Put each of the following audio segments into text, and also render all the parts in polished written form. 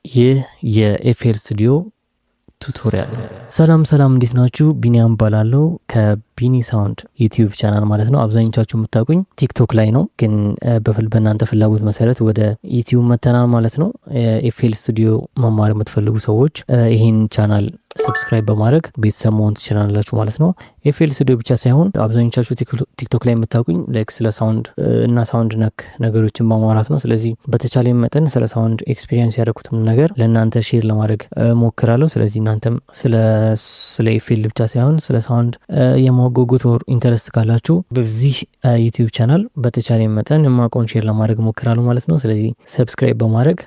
ይህ የኤፍኤል ስቱዲዮ ቱቶሪያል። ሰላም እንዴት ናችሁ? ቢኒያም ባላለው ከቢኒ ሳውንድ ዩቲዩብ ቻናል ማለት ነው። አብዛኞቻችሁ የምታውቁኝ ቲክቶክ ላይ ነው፣ ግን በእናንተ ፍላጎት መሰረት ወደ ዩቲዩብ መተናል ማለት ነው። ኤፍኤል ስቱዲዮ መማር የምትፈልጉ ሰዎች ይህን ቻናል ሰብስክራይብ በማድረግ ቤተሰብ መሆን ትችላላችሁ ማለት ነው። ኤፍኤል ስቱዲዮ ብቻ ሳይሆን አብዛኞቻችሁ ቲክቶክ ላይ የምታውቁኝ ላይክ ስለ ሳውንድ እና ሳውንድ ነክ ነገሮችን በማውራት ነው። ስለዚህ በተቻለ መጠን ስለ ሳውንድ ኤክስፒሪየንስ ያደረኩትም ነገር ለእናንተ ሼር ለማድረግ ሞክራለሁ። ስለዚህ እናንተም ስለ ኤፍኤል ብቻ ሳይሆን ስለ ሳውንድ የማጓጉት ወር ኢንተረስት ካላችሁ በዚህ ዩቲዩብ ቻናል በተቻለ መጠን የማውቀውን ሼር ለማድረግ ሞክራለሁ ማለት ነው። ስለዚህ ሰብስክራይብ በማድረግ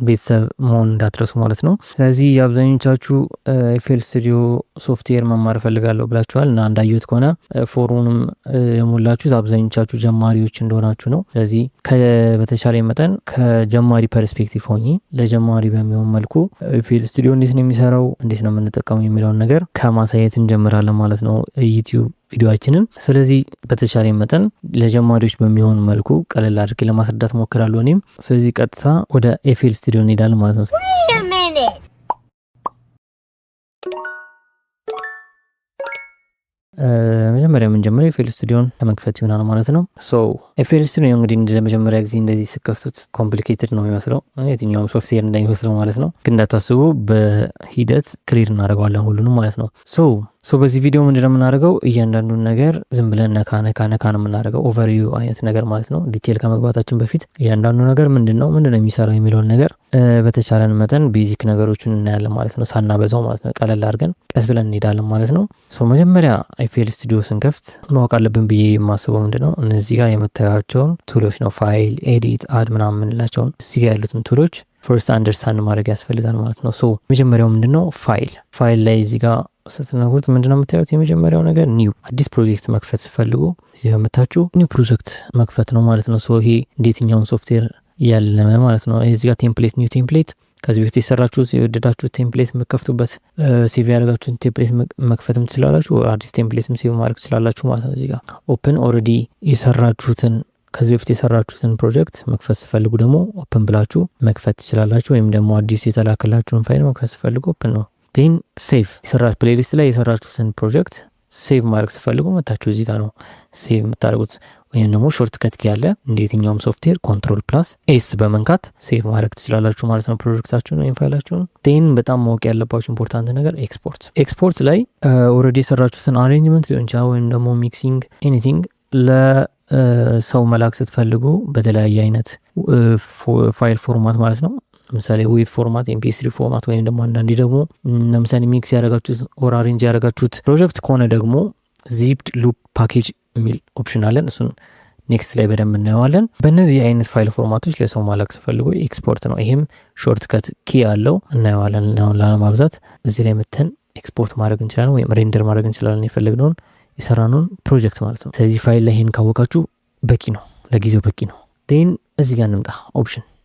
ቤተሰብ መሆን እንዳትረሱ ማለት ነው። ስለዚህ አብዛኞቻችሁ ኤፍኤል ስቱዲዮ ሶፍትዌር መማር ፈልጋለሁ ብላችኋል እና እንዳዩት ከሆነ ፎሩንም የሞላችሁት አብዛኞቻችሁ ጀማሪዎች እንደሆናችሁ ነው። ስለዚህ በተቻለ መጠን ከጀማሪ ፐርስፔክቲቭ ሆኜ ለጀማሪ በሚሆን መልኩ ኤፍኤል ስቱዲዮ እንዴት ነው የሚሰራው፣ እንዴት ነው የምንጠቀመው የሚለውን ነገር ከማሳየት እንጀምራለን ማለት ነው ዩቲዩብ ቪዲዮአችንን። ስለዚህ በተቻለ መጠን ለጀማሪዎች በሚሆን መልኩ ቀለል አድርጌ ለማስረዳት ሞክራለሁ እኔም። ስለዚህ ቀጥታ ወደ ኤፍኤል ስቱዲዮ እንሄዳለን ማለት ነው። መጀመሪያ የምንጀምረው ኤፍኤል ስቱዲዮን ለመክፈት ይሆናል ማለት ነው። ኤፍኤል ስቱዲዮ እንግዲህ ለመጀመሪያ ጊዜ እንደዚህ ስከፍቱት ኮምፕሊኬትድ ነው የሚመስለው፣ የትኛውም ሶፍትዌር እንደሚመስለው ማለት ነው። ግን እንዳታስቡ በሂደት ክሊር እናደርገዋለን ሁሉንም ማለት ነው። በዚህ ቪዲዮ ምንድነው የምናደርገው? እያንዳንዱን ነገር ዝም ብለን ነካ ነው የምናደርገው፣ ኦቨርቪው አይነት ነገር ማለት ነው። ዲቴል ከመግባታችን በፊት እያንዳንዱ ነገር ምንድነው የሚሰራው የሚለውን ነገር በተቻለን መጠን ቤዚክ ነገሮችን እናያለን ማለት ነው። ሳናበዛው ማለት ነው። ቀለል አድርገን ቀስ ብለን እንሄዳለን ማለት ነው። መጀመሪያ ኤፍኤል ስቱዲዮ ስንከፍት ማወቅ አለብን ብዬ የማስበው ምንድነው እነዚህ ጋር የምታያቸውን ቱሎች ነው። ፋይል፣ ኤዲት፣ አድ ምናምን የምንላቸውን እዚህ ጋር ያሉትን ቱሎች ፈርስት አንደርስታንድ ማድረግ ያስፈልጋል ማለት ነው። መጀመሪያው ምንድነው ፋይል ላይ እዚህ ጋር ስትነኩት ምንድነው የምታዩት? የመጀመሪያው ነገር ኒው አዲስ ፕሮጀክት መክፈት ስፈልጉ እዚህ የምታችሁ ኒው ፕሮጀክት መክፈት ነው ማለት ነው። ይሄ እንዴትኛውን ሶፍትዌር ያለመ ማለት ነው። እዚህ ጋር ቴምፕሌት ኒው ቴምፕሌት ከዚህ በፊት የሰራችሁት የወደዳችሁት ቴምፕሌት የምትከፍቱበት ሴቭ ያደረጋችሁት ቴምፕሌት መክፈትም ትችላላችሁ። አዲስ ቴምፕሌትም ሴቭ ማድረግ ትችላላችሁ ማለት ነው። እዚህ ጋር ኦፕን ኦልሬዲ የሰራችሁትን ከዚህ በፊት የሰራችሁትን ፕሮጀክት መክፈት ስፈልጉ ደግሞ ኦፕን ብላችሁ መክፈት ትችላላችሁ። ወይም ደግሞ አዲስ የተላከላችሁን ፋይል መክፈት ስፈልጉ ኦፕን ነው። ቴን ሴቭ ፕሌሊስት ላይ የሰራችሁትን ፕሮጀክት ሴቭ ማድረግ ስፈልጉ መታችሁ እዚህ ጋር ነው ሴቭ የምታደርጉት። ወይም ደግሞ ሾርት ከት ያለ እንደ የትኛውም ሶፍትዌር ኮንትሮል+ኤስ በመንካት ሴቭ ማድረግ ትችላላችሁ ማለት ነው ፕሮጀክታችሁን ወይም ፋይላችሁን። ቴን በጣም ማወቅ ያለባችሁ ኢምፖርታንት ነገር ኤክስፖርት ላይ ኦልሬዲ የሰራችሁትን አሬንጅመንት ሊሆን ይችላል ወይም ደግሞ ሚክሲንግ ኤኒቲንግ ለሰው መላክ ስትፈልጉ በተለያየ አይነት ፋይል ፎርማት ማለት ነው። ለምሳሌ ዌብ ፎርማት፣ ኤምፒ3 ፎርማት ወይም ደግሞ አንዳንዴ ደግሞ ለምሳሌ ሚክስ ያደረጋችሁት ኦር አሬንጅ ያደረጋችሁት ፕሮጀክት ከሆነ ደግሞ ዚፕድ ሉፕ ፓኬጅ የሚል ኦፕሽን አለን። እሱን ኔክስት ላይ በደንብ እናየዋለን። በእነዚህ አይነት ፋይል ፎርማቶች ለሰው ማላክ ስፈልጉ ኤክስፖርት ነው። ይሄም ሾርት ከት ኪ አለው እናየዋለን። ላለማብዛት እዚህ ላይ መተን ኤክስፖርት ማድረግ እንችላለን ወይም ሬንደር ማድረግ እንችላለን የፈለግነውን የሰራነውን ፕሮጀክት ማለት ነው። ስለዚህ ፋይል ላይ ይሄን ካወቃችሁ በቂ ነው፣ ለጊዜው በቂ ነው። ዴን እዚህ ጋር እንምጣ።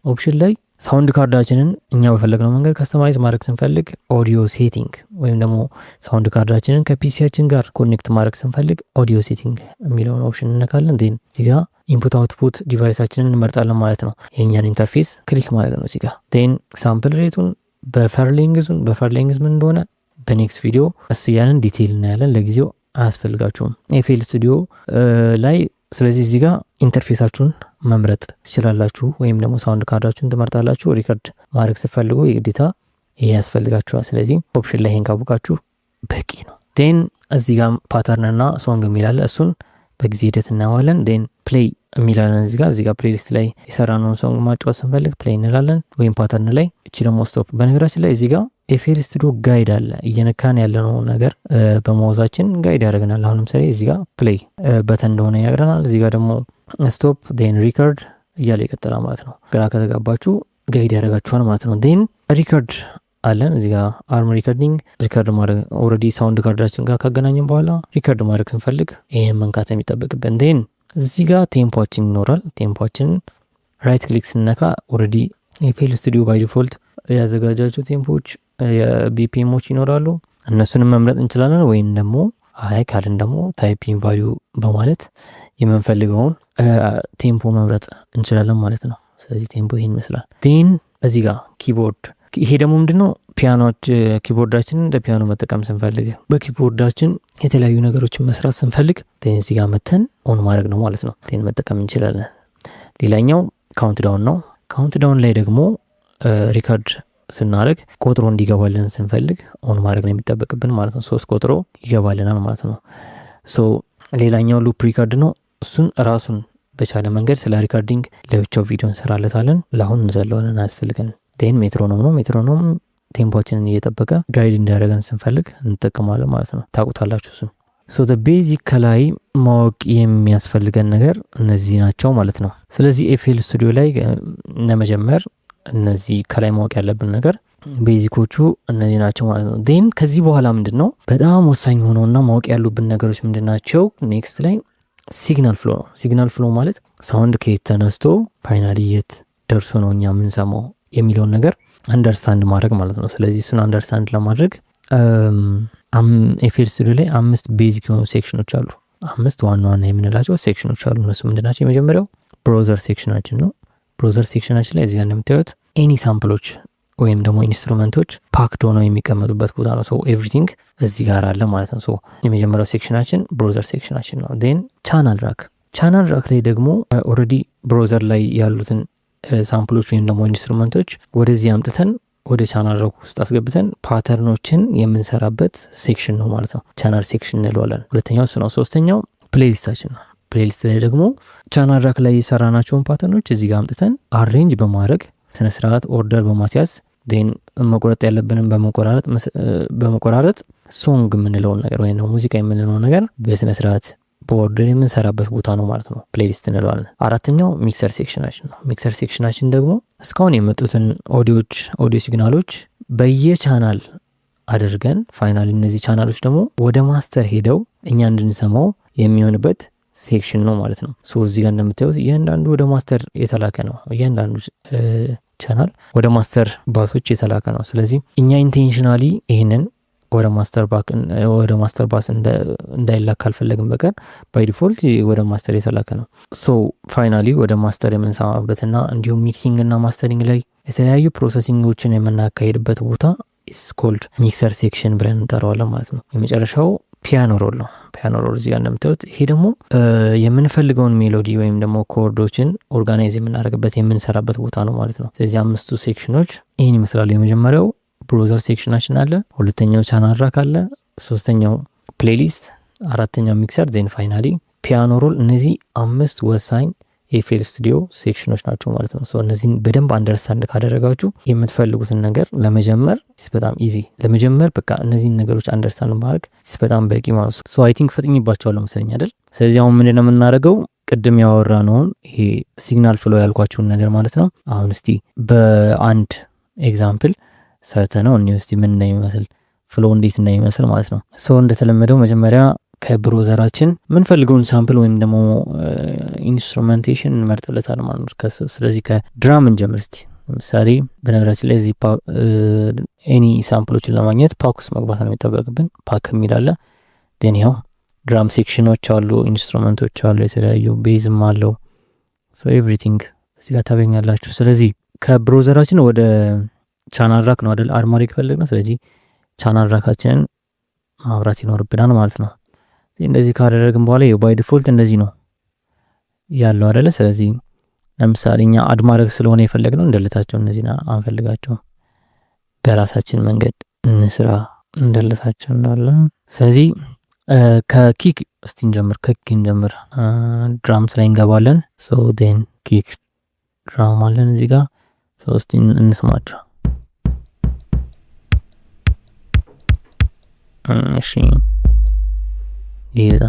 ኦፕሽን ላይ ሳውንድ ካርዳችንን እኛ በፈለግነው መንገድ ከስተማይዝ ማድረግ ስንፈልግ ኦዲዮ ሴቲንግ ወይም ደግሞ ሳውንድ ካርዳችንን ከፒሲያችን ጋር ኮኔክት ማድረግ ስንፈልግ ኦዲዮ ሴቲንግ የሚለውን ኦፕሽን እንነካለን። ዴን እዚህ ጋር ኢንፑት አውትፑት ዲቫይሳችንን እንመርጣለን ማለት ነው። የኛን ኢንተርፌስ ክሊክ ማለት ነው እዚህ ጋር። ዴን ሳምፕል ሬቱን በፈርሌንግዝ ምን እንደሆነ በኔክስት ቪዲዮ እስ እያልን ዲቴይል እናያለን። ለጊዜው አያስፈልጋችሁም ኤፍኤል ስቱዲዮ ላይ። ስለዚህ እዚህ ጋር ኢንተርፌሳችሁን መምረጥ ትችላላችሁ ወይም ደግሞ ሳውንድ ካርዳችሁን ትመርጣላችሁ። ሪከርድ ማድረግ ስትፈልጉ የግዴታ ይሄ ያስፈልጋችኋል። ስለዚህ ኦፕሽን ላይ ይሄን ካወቃችሁ በቂ ነው። ዴን እዚህ ጋር ፓተርንና ሶንግ የሚላለ እሱን በጊዜ ሂደት እናየዋለን። ዴን ፕሌይ የሚላለን እዚህ ጋር ፕሌሊስት ላይ የሰራነውን ሶንግ ማጫወት ስንፈልግ ፕሌይ እንላለን ወይም ፓተርን ላይ። እቺ ደግሞ ስቶፕ። በነገራችን ላይ እዚህ ጋር ኤፍኤል ስቱዲዮ ጋይድ አለ። እየነካን ያለነው ነገር በማውዛችን ጋይድ ያደርገናል። አሁን ለምሳሌ እዚህ ጋር ፕሌይ በተን እንደሆነ ያገረናል። እዚህ ጋር ደግሞ ስቶፕ ዴን ሪከርድ እያለ ይቀጥላል ማለት ነው። ግራ ከተጋባችሁ ጋይድ ያደርጋችኋል ማለት ነው። ዴን ሪከርድ አለን እዚህ ጋር አርም ሪከርድ ማድረግ ኦልሬዲ ሳውንድ ካርዳችን ጋር ካገናኘን በኋላ ሪከርድ ማድረግ ስንፈልግ ይሄን መንካት የሚጠበቅብን። ዴን እዚህ ጋር ቴምፖችን ይኖራል። ቴምፖችን ራይት ክሊክ ስነካ ኦልሬዲ ኤፍኤል ስቱዲዮ ባይ ዲፎልት ያዘጋጃቸው ቴምፖች የቢፒኤሞች ይኖራሉ። እነሱንም መምረጥ እንችላለን ወይም ደግሞ አይ ካልን ደግሞ ታይፒንግ ቫልዩ በማለት የምንፈልገውን ቴምፖ መምረጥ እንችላለን ማለት ነው። ስለዚህ ቴምፖ ይሄን ይመስላል። ዴን እዚህ ጋር ኪቦርድ። ይሄ ደግሞ ምንድነው ፒያኖች ኪቦርዳችንን እንደ ፒያኖ መጠቀም ስንፈልግ በኪቦርዳችን የተለያዩ ነገሮችን መስራት ስንፈልግ እዚህ ጋር መተን ኦን ማድረግ ነው ማለት ነው። መጠቀም እንችላለን። ሌላኛው ካውንት ዳውን ነው። ካውንት ዳውን ላይ ደግሞ ሪካርድ ስናደርግ ቆጥሮ እንዲገባልን ስንፈልግ ኦን ማድረግ ነው የሚጠበቅብን ማለት ነው። 3 ቆጥሮ ይገባልናል ማለት ነው። ሌላኛው ሉፕ ሪካርድ ነው። እሱን ራሱን በቻለ መንገድ ስለ ሪካርዲንግ ለብቻው ቪዲዮ እንሰራለታለን። ለአሁን እንዘለዋለን፣ አያስፈልገን። ሜትሮኖም ነው። ሜትሮኖም ቴምፖችንን እየጠበቀ ጋይድ እንዲያደርገን ስንፈልግ እንጠቀማለን ማለት ነው። ታውቁታላችሁ እሱን። ቤዚክ ከላይ ማወቅ የሚያስፈልገን ነገር እነዚህ ናቸው ማለት ነው። ስለዚህ ኤፍኤል ስቱዲዮ ላይ ለመጀመር እነዚህ ከላይ ማወቅ ያለብን ነገር ቤዚኮቹ እነዚህ ናቸው ማለት ነው። ከዚህ በኋላ ምንድን ነው በጣም ወሳኝ ሆነውና ማወቅ ያሉብን ነገሮች ምንድን ናቸው? ኔክስት ላይ ሲግናል ፍሎ ነው። ሲግናል ፍሎ ማለት ሳውንድ ከየት ተነስቶ ፋይናሊ የት ደርሶ ነው እኛ የምንሰማው የሚለውን ነገር አንደርስታንድ ማድረግ ማለት ነው። ስለዚህ እሱን አንደርስታንድ ለማድረግ ኤፍኤል ስቱዲዮ ላይ 5 ቤዚክ የሆኑ ሴክሽኖች አሉ። 5 ዋና ዋና የምንላቸው ሴክሽኖች አሉ። እነሱ ምንድናቸው? የመጀመሪያው ብሮዘር ሴክሽናችን ነው። ብሮዘር ሴክሽናችን ላይ እዚህ ጋር እንደምታዩት ኤኒ ሳምፕሎች ወይም ደግሞ ኢንስትሩመንቶች ፓክድ ሆነው የሚቀመጡበት ቦታ ነው። ኤቭሪቲንግ እዚህ ጋር አለ ማለት ነው። የመጀመሪያው ሴክሽናችን ብሮዘር ሴክሽናችን ነው። ቻናል ራክ ላይ ደግሞ ኦልሬዲ ብሮዘር ላይ ያሉትን ሳምፕሎች ወይም ደግሞ ኢንስትሩመንቶች ወደዚህ አምጥተን ወደ ቻናል ራክ ውስጥ አስገብተን ፓተርኖችን የምንሰራበት ሴክሽን ነው ማለት ነው። ቻናል ሴክሽን እንለዋለን። ሁለተኛው እሱ ነው። ሶስተኛው ፕሌሊስታችን ነው። ፕሌሊስት ላይ ደግሞ ቻናል ራክ ላይ የሰራናቸውን ፓተርኖች እዚህ ጋር አምጥተን አሬንጅ በማድረግ ስነስርዓት ኦርደር በማስያዝ መቆረጥ ያለብንን በመቆራረጥ ሶንግ የምንለውን ነገር ወይም ደግሞ ሙዚቃ የምንለውን ነገር በስነስርዓት በኦርደር የምንሰራበት ቦታ ነው ማለት ነው። ፕሌሊስት እንለዋለን። አራተኛው ሚክሰር ሴክሽናችን ነው። ሚክሰር ሴክሽናችን ደግሞ እስካሁን የመጡትን ኦዲዮ ሲግናሎች በየቻናል አድርገን ፋይናል እነዚህ ቻናሎች ደግሞ ወደ ማስተር ሄደው እኛ እንድንሰማው የሚሆንበት ሴክሽን ነው ማለት ነው። እዚህ ጋር እንደምታዩት እያንዳንዱ ወደ ማስተር የተላከ ነው። እያንዳንዱ ቻናል ወደ ማስተር ባሶች የተላከ ነው። ስለዚህ እኛ ኢንቴንሽናሊ ይህንን ወደ ማስተር ባስ እንዳይላክ ካልፈለግን በቀር ባይ ዲፎልት ወደ ማስተር የተላከ ነው። ፋይናሊ ወደ ማስተር የምንሰማበትና እንዲሁም ሚክሲንግ እና ማስተሪንግ ላይ የተለያዩ ፕሮሰሲንጎችን የምናካሄድበት ቦታ ኢስ ኮልድ ሚክሰር ሴክሽን ብለን እንጠራዋለን ማለት ነው። የመጨረሻው ፒያኖ ሮል ነው። ፒያኖ ሮል እዚህ ጋር እንደምታዩት ይሄ ደግሞ የምንፈልገውን ሜሎዲ ወይም ደግሞ ኮርዶችን ኦርጋናይዝ የምናደርግበት የምንሰራበት ቦታ ነው ማለት ነው። ስለዚህ 5ቱ ሴክሽኖች ይህን ይመስላሉ። የመጀመሪያው ብሮዘር ሴክሽናችን አለ፣ ሁለተኛው ቻናል ራክ አለ፣ ሶስተኛው ፕሌሊስት፣ አራተኛው ሚክሰር፣ ፋይናሊ ፒያኖ ሮል። እነዚህ 5 ወሳኝ የኤፍኤል ስቱዲዮ ሴክሽኖች ናቸው ማለት ነው። እነዚህን በደንብ አንደርስታንድ ካደረጋችሁ የምትፈልጉትን ነገር ለመጀመር በጣም ኢዚ ለመጀመር በቃ እነዚህን ነገሮች አንደርስታንድ ማድረግ በጣም በቂ ማለት ነው። አይ ቲንክ ፈጥኝባቸዋለሁ መሰለኝ አይደል? ስለዚህ አሁን ምንድነው የምናደርገው? ቅድም ያወራነውን ይሄ ሲግናል ፍሎ ያልኳችሁን ነገር ማለት ነው። አሁን እስቲ በአንድ ኤግዛምፕል ሰርተነው እስቲ ምን እንደሚመስል ፍሎ እንዴት እንደሚመስል ማለት ነው። እንደተለመደው መጀመሪያ ከብሮዘራችን ምንፈልገውን ሳምፕል ወይም ደግሞ ኢንስትሩሜንቴሽን እንመርጥለታል ማለት ነው። ስለዚህ ከድራም እንጀምር እስቲ። ለምሳሌ በነገራችን ላይ እዚህ ኤኒ ሳምፕሎችን ለማግኘት ፓክ ውስጥ መግባት ነው የሚጠበቅብን። ፓክ የሚላለ ያው ድራም ሴክሽኖች አሉ፣ ኢንስትሩመንቶች አሉ፣ የተለያዩ ቤዝም አለው። ኤቭሪቲንግ እዚህ ጋር ታገኛላችሁ። ስለዚህ ከብሮዘራችን ወደ ቻናል ራክ ነው አይደል አርማሪክ ፈልግ ነው። ስለዚህ ቻናል ራካችንን ማብራት ይኖርብናል ማለት ነው። እንደዚህ ካደረግን በኋላ ባይ ዲፎልት እንደዚህ ነው ያለው አይደለ? ስለዚህ ለምሳሌ እኛ አድ ማድረግ ስለሆነ የፈለግነው እንደልታቸው እነዚህ አንፈልጋቸው፣ በራሳችን መንገድ እንስራ እንደልታቸው እንዳለ። ስለዚህ ከኪክ እስቲ እንጀምር። ድራምስ ላይ እንገባለን። ኪክ ድራም አለን እዚህ ጋር። እስቲ እንስማቸው። እሺ ይሄዳ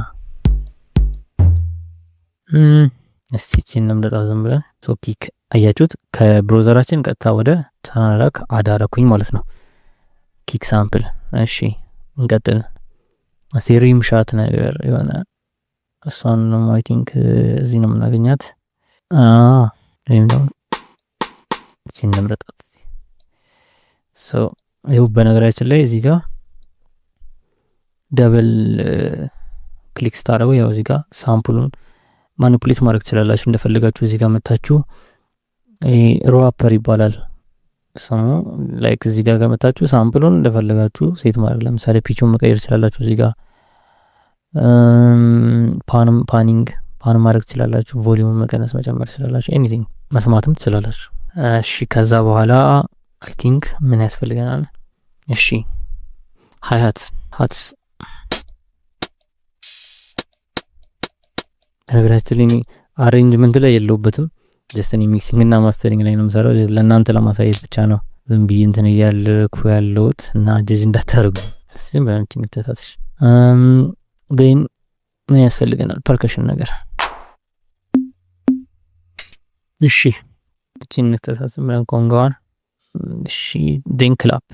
እስቲ እንምረጣ ዝም ብለን። ኪክ አያችሁት? ከብሮዘራችን ቀጥታ ወደ ቻናል ራክ አዳረኩኝ ማለት ነው። ኪክ ሳምፕል። እሺ እንቀጥል። ሪም ሻት ነገር የሆነ እሷን ነው አይ ቲንክ እዚህ ነው የምናገኛት። ወይም ደግሞ እቺ እንምረጣት። ይኸው በነገራችን ላይ እዚህ ጋር ደብል ክሊክ ስታደርጉ ያው እዚህ ጋር ሳምፕሉን ማኒፑሌት ማድረግ ትችላላችሁ እንደፈለጋችሁ። እዚህ ጋር መታችሁ ሮአፐር ይባላል ሰሙ ላይክ እዚህ ጋር ከመጣችሁ ሳምፕሉን እንደፈለጋችሁ ሴት ማድረግ ለምሳሌ ፒቹን መቀየር ትችላላችሁ። እዚህ ጋር ፓን ማድረግ ትችላላችሁ። ቮሊዩም መቀነስ መጨመር ትችላላችሁ። ኤኒቲንግ መስማትም ትችላላችሁ። እሺ ከዛ በኋላ አይ ቲንክ ምን ያስፈልገናል? እሺ ሃትስ ነገራችን ላይ አሬንጅመንት ላይ የለውበትም። ጀስት እኔ ሚክሲንግ እና ማስተሪንግ ላይ ነው የምሰራው። ለእናንተ ለማሳየት ብቻ ነው ዝም ብዬ እንትን እያልኩ ያለሁት እና ጀጅ እንዳታደርጉ። እሺ በአንቺ ምትታስሽ ግን ምን ያስፈልገናል? ፐርከሽን ነገር። እሺ እቺን ተሳስም ብለን ኮንጋዋን እሺ ዴን ክላፕ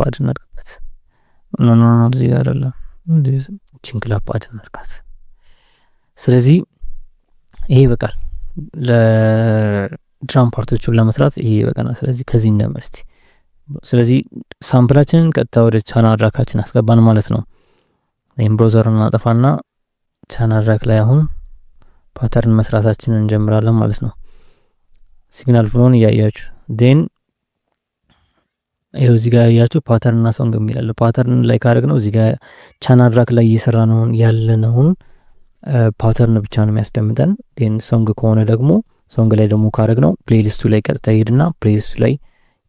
አድርገንበት ኖ እዚህ ጋር አይደለም እቺን ክላፕ አድርገንበት። ስለዚህ ይሄ በቃል ለድራም ፓርቶቹን ለመስራት ይሄ በቃና። ስለዚህ ከዚህ እንደምርስቲ ስለዚህ ሳምፕላችንን ቀጥታ ወደ ቻናል ራካችን አስገባን ማለት ነው። ይሄን ብሮዘሩን እናጠፋና ቻናል ራክ ላይ አሁን ፓተርን መስራታችንን እንጀምራለን ማለት ነው። ሲግናል ፍሎውን እያያችሁ ዴን ይሄው እዚህ ጋር ያያችሁ ፓተርን እና ሶንግ የሚላል ፓተርን ላይ ካደረግ ነው እዚህ ጋር ቻናል ራክ ላይ እየሰራ ነው ያለነውን ፓተርን ብቻ ነው የሚያስደምጠን። ዴን ሶንግ ከሆነ ደግሞ ሶንግ ላይ ደግሞ ካደረግ ነው ፕሌሊስቱ ላይ ቀጥታ ይሄድና ፕሌሊስቱ ላይ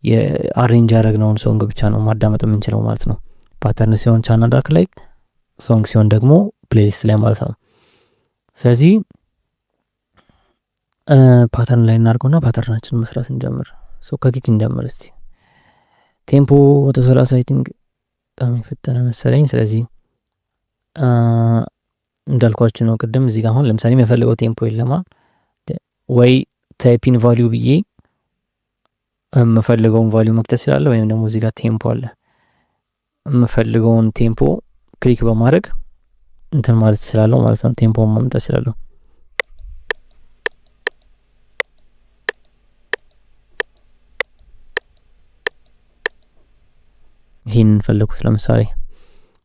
የአሬንጅ ያደረግነውን ሶንግ ብቻ ነው ማዳመጥ የምንችለው ማለት ነው። ፓተርን ሲሆን ቻናል ራክ ላይ፣ ሶንግ ሲሆን ደግሞ ፕሌሊስት ላይ ማለት ነው። ስለዚህ ፓተርን ላይ እናድርገውና ፓተርናችን መስራት እንጀምር። ሶ ከኪክ እንጀምር እስቲ። ቴምፖ 130 አይ ቲንክ በጣም የፈጠነ መሰለኝ። ስለዚህ እንዳልኳችሁ ነው ቅድም እዚህ ጋር አሁን ለምሳሌ የምፈልገው ቴምፖ የለማ ወይ ታይፒን ቫልዩ ብዬ የምፈልገውን ቫልዩ መክተት እችላለሁ፣ ወይም ደግሞ እዚህ ጋር ቴምፖ አለ የምፈልገውን ቴምፖ ክሊክ በማድረግ እንትን ማለት እችላለሁ ማለት ነው። ቴምፖውን ማምጣት እችላለሁ። ይሄንን ፈለኩት ለምሳሌ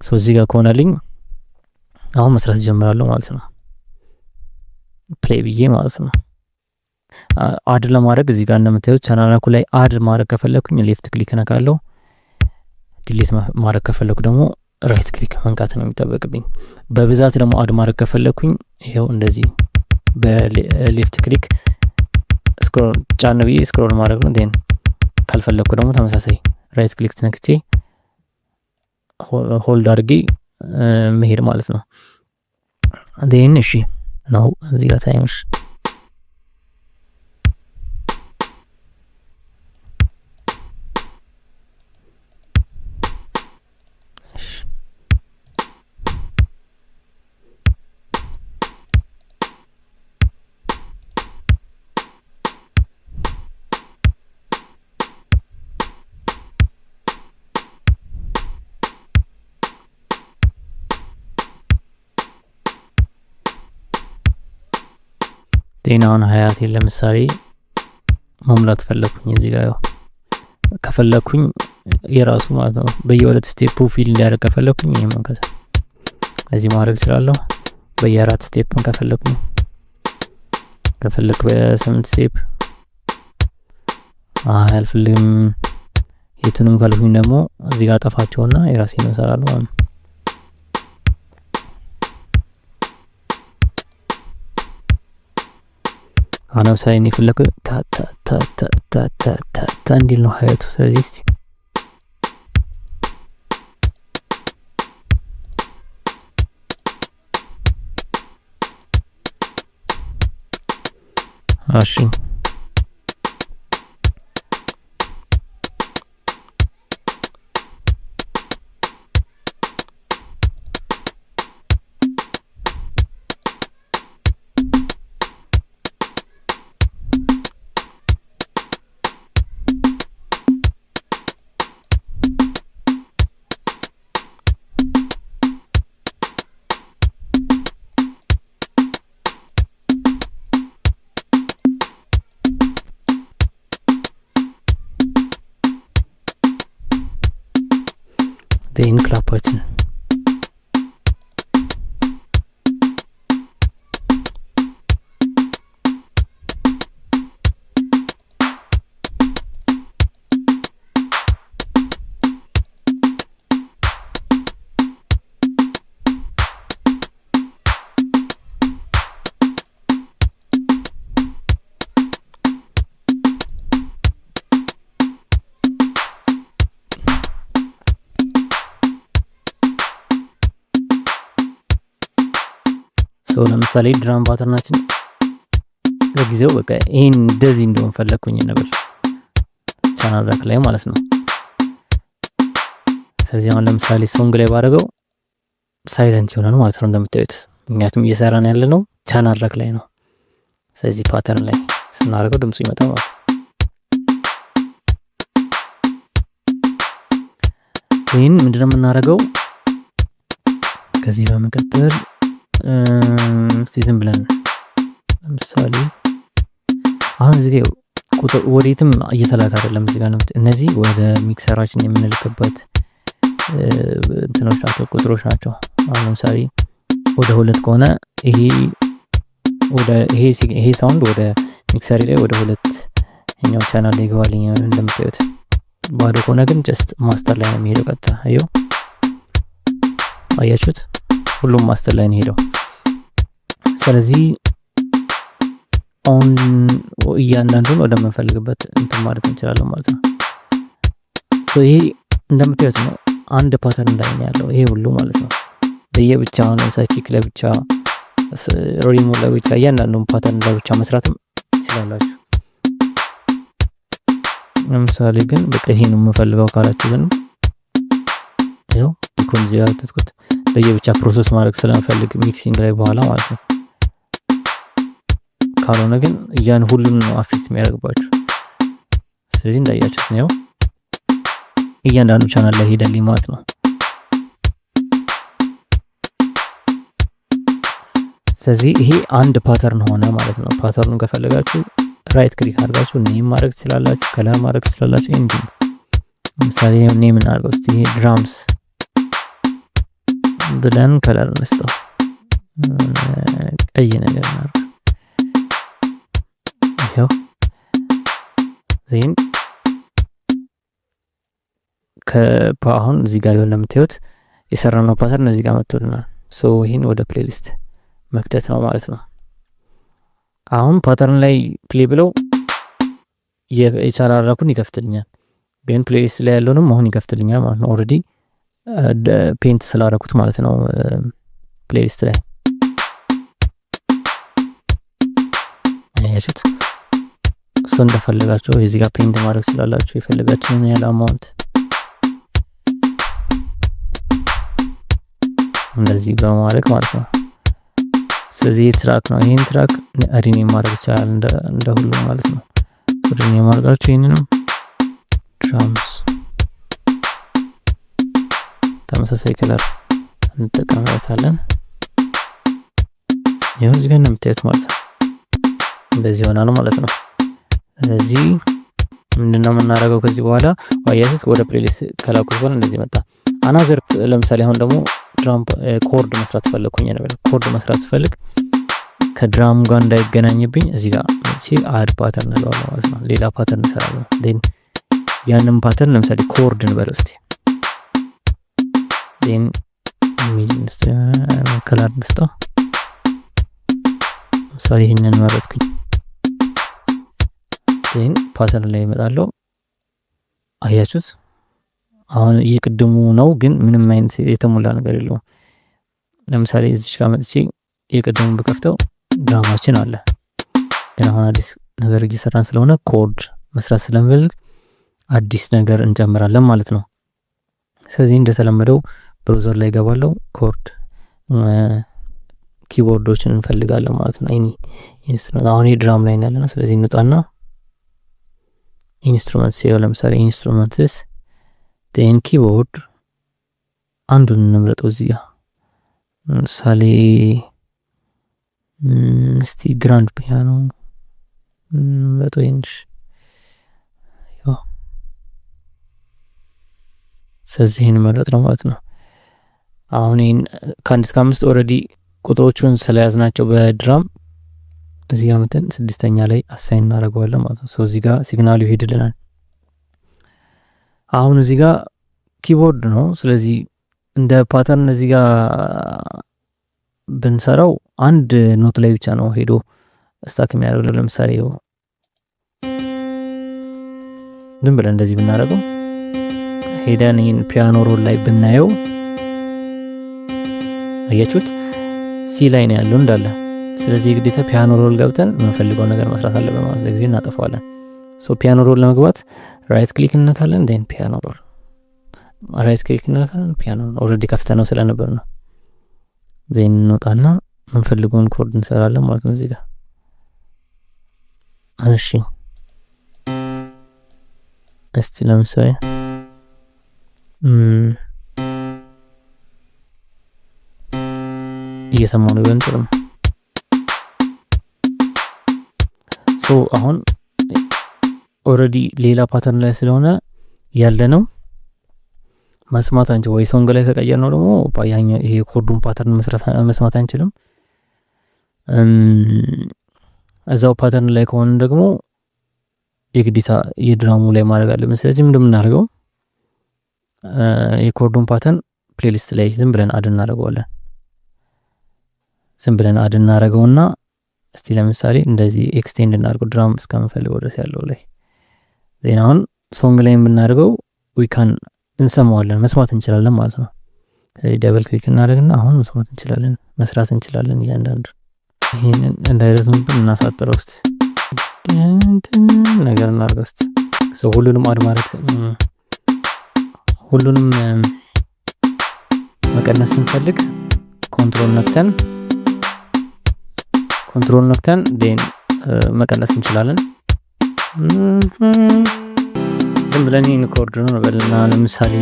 ሶ እዚህ ጋር ከሆነልኝ አሁን መስራት ጀምራለሁ ማለት ነው። ፕሌይ ብዬ ማለት ነው። አድ ለማድረግ እዚህ ጋር እንደምታዩት ቻናላኩ ላይ አድ ማድረግ ከፈለኩኝ ሌፍት ክሊክ ነካለሁ። ዲሊት ማድረግ ከፈለኩ ደግሞ ራይት ክሊክ መንካት ነው የሚጠበቅብኝ። በብዛት ደግሞ አድ ማድረግ ከፈለኩኝ ይሄው እንደዚህ በሌፍት ክሊክ ስክሮል ጫን ብዬ ስክሮል ማድረግ ነው። ዴን ካልፈለኩ ደግሞ ተመሳሳይ ራይት ክሊክ ነክቼ ሆልድ አድርጌ መሄድ ማለት ነው። ዴን እሺ ነው እዚህ ጋር ታይምሽ ጤናውን ሀያት ለምሳሌ መሙላት ፈለኩኝ እዚህ ጋር ከፈለኩኝ የራሱ ማለት ነው በየሁለት ስቴፕ ፊል እንዲያደርግ ከፈለኩኝ ይሄን መንከስ እዚህ ማድረግ እችላለሁ። በየአራት ስቴፕ ከፈለኩኝ በ8 ስቴፕ አልፈልግም የቱንም ካልኩኝ ደግሞ እዚህ ጋር አጠፋቸውና የራሴን እሰራለሁ ማለት ነው። አና ሳይን ይፈልክ ታ እንዲል ነው ሀያቱ። ስለዚህ እስቲ እሺ ዴን ክላፓችን ለምሳሌ ድራም ፓተርናችን ለጊዜው በቃ ይሄን እንደዚህ እንደሆነ ፈለኩኝ ነበር ቻናል ራክ ላይ ማለት ነው። ስለዚህ አሁን ለምሳሌ ሶንግ ላይ ባደረገው ሳይለንት ይሆናል ማለት ነው እንደምታዩት፣ ምክንያቱም እየሰራን ያለ ነው ቻናል ራክ ላይ ነው። ስለዚህ ፓተርን ላይ ስናደርገው ድምፁ ይመጣል ማለት ነው። ይህን ምንድነው የምናደርገው? ከዚህ በመቀጠል ዝም ብለን ለምሳሌ አሁን እዚህ ጋር ቁጥር ወዴትም እየተላከ አይደለም። እዚህ ጋር ነው እነዚህ ወደ ሚክሰራችን የምንልክበት እንትኖች ናቸው፣ ቁጥሮች ናቸው። አሁን ለምሳሌ ወደ 2 ከሆነ ይሄ ሳውንድ ወደ ሚክሰሪ ላይ ወደ 2ኛው ቻናል ላይ ይገባልኝ እንደምታዩት። ባዶ ከሆነ ግን ጀስት ማስተር ላይ ነው የሚሄደው ቀጥታ። አያችሁት? ሁሉም ማስተር ላይ ነው ሄደው። ስለዚህ እያንዳንዱን ወደምንፈልግበት እንትን ማለት እንችላለን ማለት ነው። ይሄ እንደምታዩት ነው አንድ ፓተርን ላይ ነው ያለው ይሄ ሁሉ ማለት ነው። በየብቻ አሁን ኪክ ለብቻ፣ ሪሞ ለብቻ፣ እያንዳንዱን ፓተርን ለብቻ መስራትም ትችላላችሁ። ለምሳሌ ግን በቃ ይሄን የምፈልገው ካላችሁ ግን ይሄው ኢኮን እዚህ ጋር ተጥኩት ለየብቻ ፕሮሰስ ማድረግ ስለምፈልግ ሚክሲንግ ላይ በኋላ ማለት ነው። ካልሆነ ግን ያን ሁሉን ነው አፌክት የሚያደርግባችሁ። ስለዚህ እንዳያችሁት ነው እያንዳንዱ ቻናል ላይ ሄደልኝ ማለት ነው። ስለዚህ ይሄ አንድ ፓተርን ሆነ ማለት ነው። ፓተርኑን ከፈለጋችሁ ራይት ክሊክ አድርጋችሁ ኔም ማድረግ ትችላላችሁ፣ ከለር ማድረግ ትችላላችሁ። ኤንዲንግ ለምሳሌ ኔም እናድርገው እስቲ ይሄ ድራምስ ብለን ከለር እንስጠው፣ ቀይ ነገር እናድርግ። ይሄው ዜን አሁን እዚህ ጋር ይሆን ለምታዩት የሰራነው ፓተርን እዚህ ጋር መጥቶልናል። ይሄን ወደ ፕሌሊስት መክተት ነው ማለት ነው። አሁን ፓተርን ላይ ፕሌይ ብለው የቻላራኩን ይከፍትልኛል፣ ግን ፕሌሊስት ላይ ያለውንም አሁን ይከፍትልኛል ማለት ነው። ኦሬዲ ፔንት ስላደረኩት ማለት ነው ፕሌሊስት ላይ አያችሁት። እሱ እንደፈለጋችሁ እዚህ ጋር ፔንት ማድረግ ስላላችሁ የፈለጋችሁን ያለ አማውንት እንደዚህ በማድረግ ማለት ነው። ስለዚህ ትራክ ነው። ይሄን ትራክ ሪኔም ማድረግ ይቻላል እንደ ሁሉ ማለት ነው። ሪኔም ማድረጋችሁ ይሄንንም ድራምስ ተመሳሳይ ከለር እንጠቀምበታለን። ይሄው እዚህ ጋር እንደምታዩት ማለት ነው እንደዚህ ይሆናል ማለት ነው። ስለዚህ ምንድነው የምናደርገው ከዚህ በኋላ ዋያስ ወደ ፕሌሊስት ከላኩት በኋላ እንደዚህ መጣ። አናዘር ለምሳሌ አሁን ደግሞ ድራም ኮርድ መስራት ፈለኩኝ ነበር። ኮርድ መስራት ስፈልግ ከድራም ጋር እንዳይገናኝብኝ እዚህ ጋር አድ ፓተርን ነው ማለት ነው። ሌላ ፓተርን እንሰራለን። ዴን ያንን ፓተርን ለምሳሌ ኮርድ እንበለው እስቲ። ዴን ከለር እንስጠው። ለምሳሌ ይሄንን መረጥኩኝ። ዴን ፓተርን ላይ እመጣለሁ። አያችሁት? አሁን የቅድሙ ነው ግን ምንም አይነት የተሞላ ነገር የለውም። ለምሳሌ እዚህ ጋር መጥቼ የቅድሙን በከፍተው ድራማችን አለ። ግን አሁን አዲስ ነገር እየሰራን ስለሆነ ኮርድ መስራት ስለምፈልግ አዲስ ነገር እንጨምራለን ማለት ነው። ስለዚህ እንደተለመደው ብራውዘር ላይ ገባለው፣ ኮርድ ኪቦርዶችን እንፈልጋለን ማለት ነው። ኢንስትሩመንት አሁን ድራም ላይ ያለና ስለዚህ እንውጣና ኢንስትሩመንት ሲው ለምሳሌ ኢንስትሩመንትስ ቴን ኪቦርድ አንዱን እንምረጠው እዚህ ጋር ለምሳሌ እስቲ ግራንድ ፒያኖ በቶይንሽ ስለዚህን መረጥ ነው ማለት ነው። አሁን ይሄን ከአንድ እስከ 5 ኦሬዲ ቁጥሮቹን ስለያዝናቸው በድራም እዚህ ጋር መተን 6ኛ ላይ አሳይን እናደርገዋለን ማለት ነው። እዚህ ጋር ሲግናሉ ይሄድልናል። አሁን እዚህ ጋር ኪቦርድ ነው። ስለዚህ እንደ ፓተርን እዚህ ጋር ብንሰራው አንድ ኖት ላይ ብቻ ነው ሄዶ ስታክ የሚያደርገው። ለምሳሌ ዝም ብለን እንደዚህ ብናደርገው ሄደን ይሄን ፒያኖ ሮል ላይ ብናየው አያችሁት? ሲ ላይ ነው ያለው እንዳለ። ስለዚህ ግዴታ ፒያኖ ሮል ገብተን የምንፈልገው ነገር መስራት አለብን ማለት ለጊዜ እናጠፋዋለን። ሶ ፒያኖ ሮል ለመግባት ራይት ክሊክ እንነካለን። ዴን ፒያኖ ሮል ራይት ክሊክ እንነካለን። ፒያኖ ኦልሬዲ ከፍተነው ስለነበር ነው። ዜን እንወጣና የምንፈልገውን ኮርድ እንሰራለን ማለት ነው እዚህ ጋር። እሺ እስቲ ለምሳሌ እየሰማሁ ነው በእንጥሩ። ሶ አሁን ኦልሬዲ ሌላ ፓተርን ላይ ስለሆነ ያለ ነው መስማት አንችልም። ወይ ሶንግ ላይ ከቀየር ነው ደግሞ ያኛው ይሄ ኮርዱን ፓተርን መስማት አንችልም። እዛው ፓተርን ላይ ከሆነ ደግሞ የግዴታ የድራሙ ላይ ማድረግ አለብን። ስለዚህ ምንድነው የምናደርገው? የኮርዱን ፓተርን ፕሌሊስት ላይ ዝም ብለን አድ እናደርገዋለን። ዝም ብለን አድ እናደርገውና እስቲ ለምሳሌ እንደዚህ ኤክስቴንድ እናድርገው ድራም እስከምንፈልገው ድረስ ያለው ላይ ዜናውን ሶንግ ላይ የምናደርገው ዊካን እንሰማዋለን መስማት እንችላለን ማለት ነው። ደብል ክሊክ እናደርግና አሁን መስማት እንችላለን መስራት እንችላለን። እያንዳንዱ ይሄንን እንዳይረዝምብን እናሳጥረው እስቲ ነገር እናድርገው እስቲ። ሁሉንም አድ ማድረግ ሁሉንም መቀነስ ስንፈልግ ኮንትሮል ነክተን ዴን መቀነስ እንችላለን። ዝም ብለን ይህን ኮርድ ነው በልና ለምሳሌ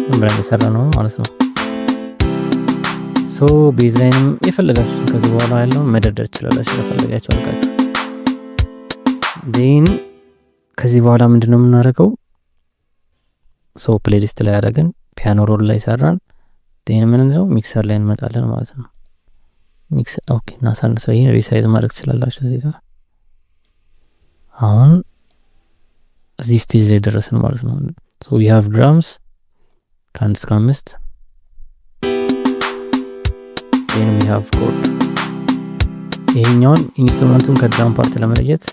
ዝም ብለን የሰራ ነው ማለት ነው። ሶ ቤዝ ላይንም የፈለጋችሁትን ከዚህ በኋላ ያለውን መደርደር ትችላላችሁ ለፈለጋችሁ አድርጋችሁ። ዴን ከዚህ በኋላ ምንድነው የምናደርገው? ሶ ፕሌሊስት ላይ ያደረግን ፒያኖ ሮል ላይ ሰራን። ዴን ምንድነው ሚክሰር ላይ እንመጣለን ማለት ነው። ሚክሰር ኦኬ እናሳንሰው። ይሄን ሪሳይዝ ማድረግ ትችላላችሁ እዚህ ጋር። አሁን እዚህ ስቴጅ ላይ ደረስን ማለት ነው። ሶ we have drums ከ1 እስከ 5 then we have chord። ይሄኛውን ኢንስትሩመንቱን ከድራም ፓርት ለመለየት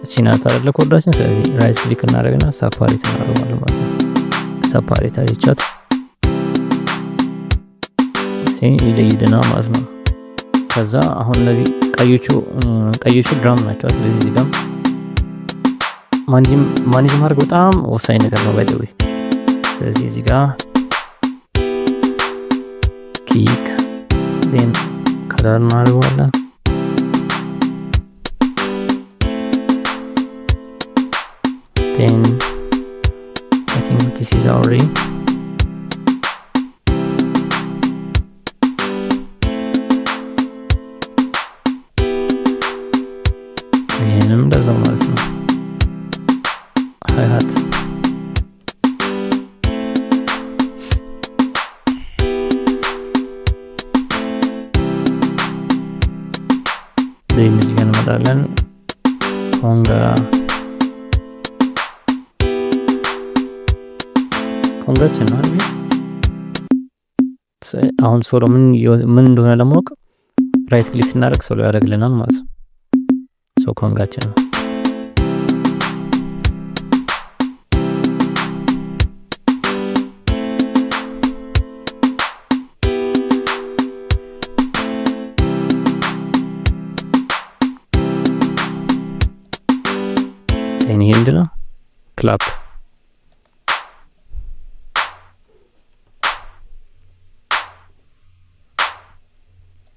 እቺናት አይደለ ኮርዳችን። ስለዚህ ራይት ክሊክ እናደርግና ሰፓሬት እናደርጋለን ማለት ነው። ሰፓሬት አድርቻት ይለይድና ማለት ነው። ከዛ አሁን እነዚህ ቀዮቹ ድራም ናቸው። ስለዚህ እዚህ ጋር ማኔጅ ማድረግ በጣም ወሳኝ ነገር ነው ባይደው። ስለዚህ እዚህ ጋር ኪክ ዴን ከለር እናደርገዋለን። ዴን I think this is already እንደዛው ማለት ነው። ሃይሃት እዚህ ጋር እንመጣለን። ኮንጋችን ነው አይደል? አሁን ሶሎ ምን እንደሆነ ለማወቅ ራይት ክሊክ ስናደርግ ሶሎ ያደርግልናል ማለት ነው። ሶ ኮንጋችን ነው። ይሄ ምንድነው? ክላፕ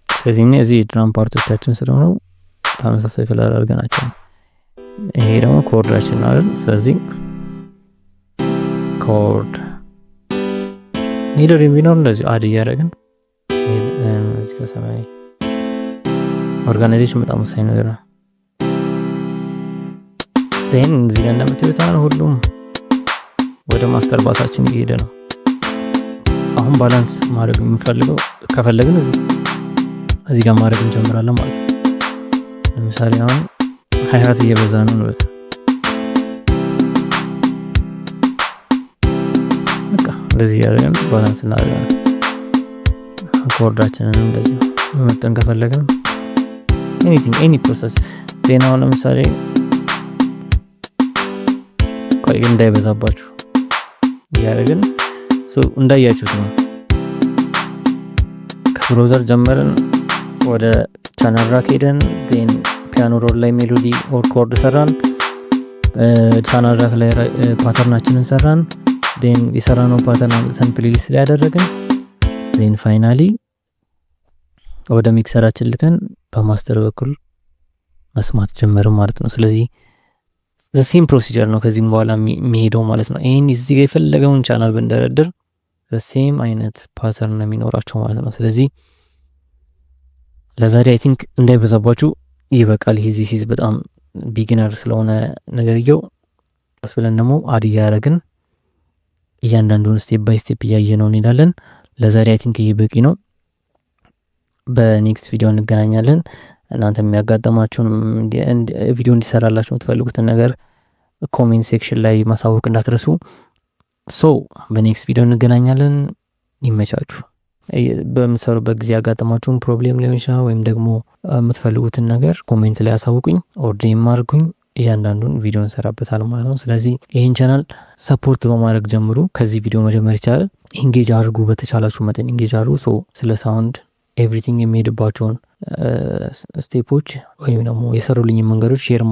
ስለዚህ እዚህ ድራም ፓርቶቻችን ስለሆኑ ተመሳሳይ ከለር አድርገናቸው። ይሄ ደግሞ ኮርዳችን ነው አይደል? ስለዚህ ኮርድ ኒደር የሚኖር እንደዚህ አድ እያደረግን እዚህ ከሰማይ ኦርጋናይዜሽን በጣም ወሳኝ ነገር ነው። ዴን እዚህ ጋር እንደምታዩት ሁሉም ወደ ማስተር ባሳችን እየሄደ ነው። አሁን ባላንስ ማድረግ የምንፈልገው ከፈለግን እዚህ ጋር ማድረግ እንጀምራለን ማለት ነው። ለምሳሌ አሁን ሃይሃት እየበዛ ነው ነው በቃ እንደዚህ ያደርገን ባላንስ እናደርጋለን። ኮርዳችንን እንደዚህ መመጠን ከፈለግን ኤኒ ፕሮሰስ ዜናውን ለምሳሌ ቆይ እንዳይበዛባችሁ ያደርግን እንዳያችሁት ነው። ከብሮዘር ጀመርን ወደ ቻናል ራክ ሄደን ዜን ፒያኖ ሮል ላይ ሜሎዲ ኦር ኮርድ ሰራን። ቻናል ራክ ላይ ፓተርናችንን ሰራን። ዜን የሰራነው ፓተርን አምጥተን ፕሌሊስት ላይ ያደረግን። ዜን ፋይናሊ ወደ ሚክሰራችን ልከን በማስተር በኩል መስማት ጀመርን ማለት ነው። ስለዚህ ሴም ፕሮሲጀር ነው ከዚህም በኋላ የሚሄደው ማለት ነው። ይህን እዚህ ጋር የፈለገውን ቻናል ብንደረድር ሴም አይነት ፓተርን ነው የሚኖራቸው ማለት ነው። ስለዚህ ለዛሬ አይ ቲንክ እንዳይበዛባችሁ ይበቃል። ዚስ ኢዝ በጣም ቢጊነር ስለሆነ ነገርየው ቀስ ብለን ደግሞ አድ እያደረግን እያንዳንዱን ስቴፕ ባይ ስቴፕ እያየ ነው እንሄዳለን። ለዛሬ አይ ቲንክ ይህ በቂ ነው። በኔክስት ቪዲዮ እንገናኛለን። እናንተ የሚያጋጥማችሁን ቪዲዮ እንዲሰራላችሁ የምትፈልጉትን ነገር ኮሜንት ሴክሽን ላይ ማሳወቅ እንዳትረሱ። በኔክስት ቪዲዮ እንገናኛለን። ይመቻችሁ። በምትሰሩበት ጊዜ ያጋጠማችሁን ፕሮብሌም ሊሆን ይችላል፣ ወይም ደግሞ የምትፈልጉትን ነገር ኮሜንት ላይ አሳውቁኝ፣ ኦርዴም አድርጉኝ። እያንዳንዱን ቪዲዮ እንሰራበታል ማለት ነው። ስለዚህ ይህን ቻናል ሰፖርት በማድረግ ጀምሩ። ከዚህ ቪዲዮ መጀመር ይቻላል። ኢንጌጅ አድርጉ፣ በተቻላችሁ መጠን ኢንጌጅ አድርጉ። ስለ ሳውንድ ኤቭሪቲንግ የሚሄድባቸውን ስቴፖች ወይም ደግሞ የሰሩልኝ መንገዶች ሼር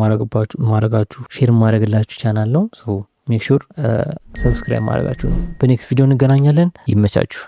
ማድረግላችሁ ቻናል ነው። ሜክ ሹር ሰብስክራይብ ማድረጋችሁ ነው። በኔክስት ቪዲዮ እንገናኛለን። ይመቻችሁ።